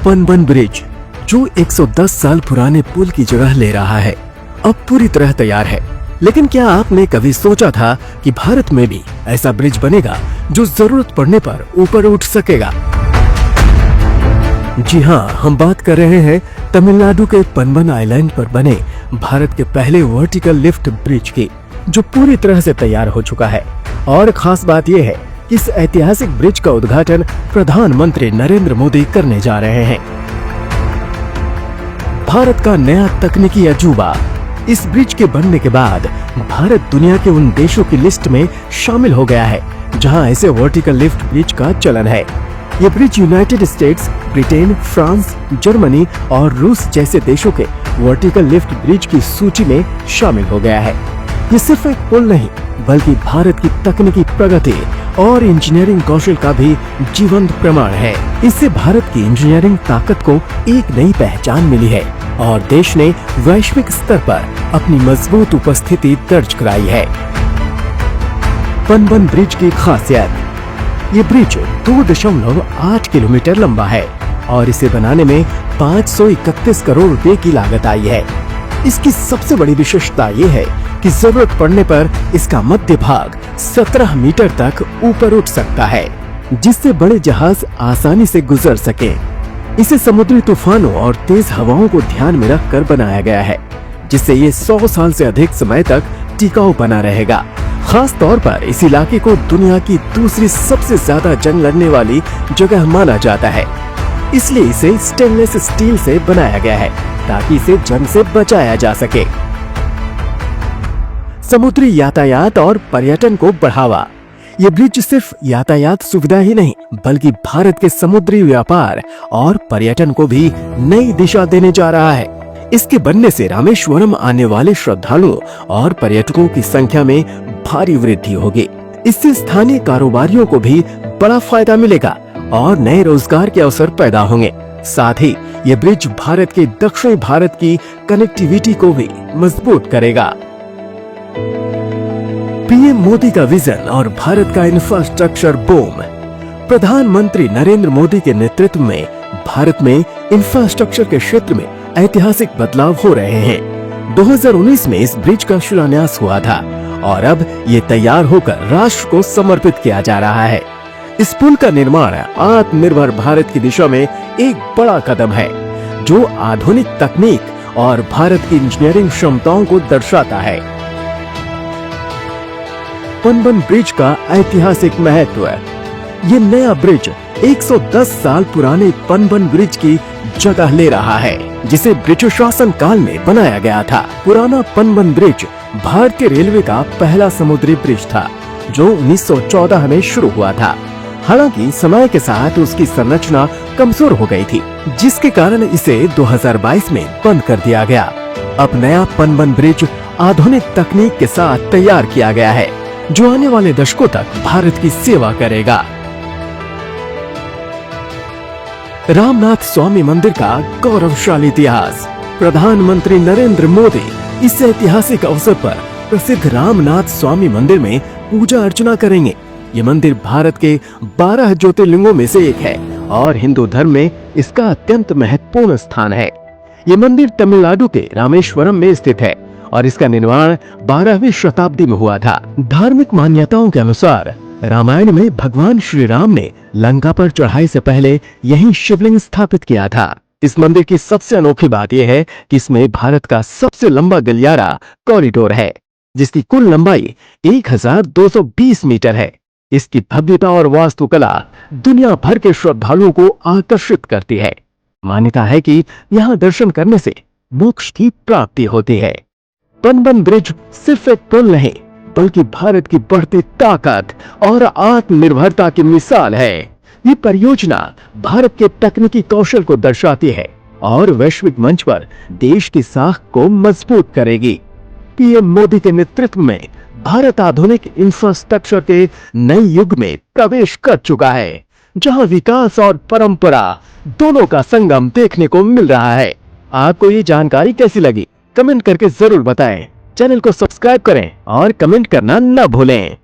पनबन bridge, जो 110 साल पुराने पुल की जगह ले रहा है, अब पूरी तरह तैयार है। लेकिन क्या आपने कभी सोचा था कि भारत में भी ऐसा ब्रिज बनेगा जो जरूरत पड़ने पर ऊपर उठ सकेगा? जी हाँ, हम बात कर रहे हैं तमिलनाडु के पनबन आइलैंड पर बने भारत के पहले वर्टिकल लिफ्ट ब्रिज की, जो पूरी तरह से तैयार हो चुका है। और खास बात यह है कि इस ऐतिहासिक ब्रिज का उद्घाटन प्रधानमंत्री नरेंद्र मोदी करने जा रहे हैं। भारत का नया तकनीकी अजूबा। इस ब्रिज के बनने के बाद भारत दुनिया के उन देशों की लिस्ट में शामिल हो गया है जहां ऐसे वर्टिकल लिफ्ट ब्रिज का चलन है। ये bridge United states, Britain, France, Germany और रूस जैसे देशों के वर्टिकल लिफ्ट ब्रिज की सूची में शामिल हो गया है। ये सिर्फ एक पुल नहीं, बल्कि भारत की तकनीकी प्रगति और इंजीनियरिंग कौशल का भी जीवंत प्रमाण है। इससे भारत की इंजीनियरिंग ताकत को एक नई पहचान मिली है और देश ने वैश्विक स्तर पर अपनी मजबूत उपस्थिति दर्ज कराई है। पनबन ब्रिज की खासियत। ये ब्रिज 2.8 किलोमीटर लंबा है और इसे बनाने में 531 करोड़ रुपए की लागत आई है। इसकी सबसे बड़ी विशेषता ये है कि जरूरत पड़ने पर इसका मध्य भाग 17 मीटर तक ऊपर उठ सकता है, जिससे बड़े जहाज आसानी से गुजर सके। इसे समुद्री तूफानों और तेज हवाओं को ध्यान में रखकर बनाया गया है, जिससे ये 100 साल से अधिक समय तक टिकाऊ बना रहेगा। खास तौर पर इस इलाके को दुनिया की दूसरी सबसे ज्यादा जंग लड़ने वाली जगह माना जाता है, इसलिए इसे स्टेनलेस स्टील से बनाया गया है ताकि इसे जंग से बचाया जा सके। समुद्री यातायात और पर्यटन को बढ़ावा। ये ब्रिज सिर्फ यातायात सुविधा ही नहीं, बल्कि भारत के समुद्री व्यापार और पर्यटन को भी नई दिशा देने जा रहा है। इसके बनने से रामेश्वरम आने वाले श्रद्धालुओं और पर्यटकों की संख्या में भारी वृद्धि होगी। इससे स्थानीय कारोबारियों को भी बड़ा फायदा मिलेगा और नए रोजगार के अवसर पैदा होंगे। साथ ही ये ब्रिज भारत के दक्षिण भारत की कनेक्टिविटी को भी मजबूत करेगा। पीएम मोदी का विजन और भारत का इंफ्रास्ट्रक्चर बूम। प्रधानमंत्री नरेंद्र मोदी के नेतृत्व में भारत में इंफ्रास्ट्रक्चर के क्षेत्र में ऐतिहासिक बदलाव हो रहे हैं। 2019 में इस ब्रिज का शिलान्यास हुआ था और अब ये तैयार होकर राष्ट्र को समर्पित किया जा रहा है। इस पुल का निर्माण आत्मनिर्भर भारत की दिशा में एक बड़ा कदम है, जो आधुनिक तकनीक और भारत की इंजीनियरिंग क्षमताओं को दर्शाता है। पनबन ब्रिज का ऐतिहासिक महत्व। ये नया ब्रिज 110 साल पुराने पनबन ब्रिज की जगह ले रहा है, जिसे ब्रिटिश शासन काल में बनाया गया था। पुराना पनबन ब्रिज भारतीय रेलवे का पहला समुद्री ब्रिज था, जो 1914 में शुरू हुआ था। हालांकि समय के साथ उसकी संरचना कमजोर हो गई थी, जिसके कारण इसे 2022 में बंद कर दिया गया। अब नया पनबन ब्रिज आधुनिक तकनीक के साथ तैयार किया गया है, जो आने वाले दशकों तक भारत की सेवा करेगा। रामनाथ स्वामी मंदिर का गौरवशाली इतिहास। प्रधानमंत्री नरेंद्र मोदी इस ऐतिहासिक अवसर पर प्रसिद्ध रामनाथ स्वामी मंदिर में पूजा अर्चना करेंगे। ये मंदिर भारत के 12 ज्योतिर्लिंगों में से एक है और हिंदू धर्म में इसका अत्यंत महत्वपूर्ण स्थान है। ये मंदिर तमिलनाडु के रामेश्वरम में स्थित है और इसका निर्माण 12वीं शताब्दी में हुआ था। धार्मिक मान्यताओं के अनुसार रामायण में भगवान श्री राम ने लंका पर चढ़ाई से पहले यहीं शिवलिंग स्थापित किया था। इस मंदिर की सबसे अनोखी बात यह है कि इसमें भारत का सबसे लंबा गलियारा कॉरिडोर है, जिसकी कुल लंबाई 1220 मीटर है। इसकी भव्यता और वास्तुकला दुनिया भर के श्रद्धालुओं को आकर्षित करती है। मान्यता है कि यहाँ दर्शन करने से मोक्ष की प्राप्ति होती है। पनबन ब्रिज सिर्फ एक पुल नहीं, बल्कि भारत की बढ़ती ताकत और आत्मनिर्भरता की मिसाल है। ये परियोजना भारत के तकनीकी कौशल को दर्शाती है और वैश्विक मंच पर देश की साख को मजबूत करेगी। पीएम मोदी के नेतृत्व में भारत आधुनिक इंफ्रास्ट्रक्चर के नए युग में प्रवेश कर चुका है, जहां विकास और परंपरा दोनों का संगम देखने को मिल रहा है। आपको ये जानकारी कैसी लगी? कमेंट करके जरूर बताएं। चैनल को सब्सक्राइब करें और कमेंट करना न भूलें।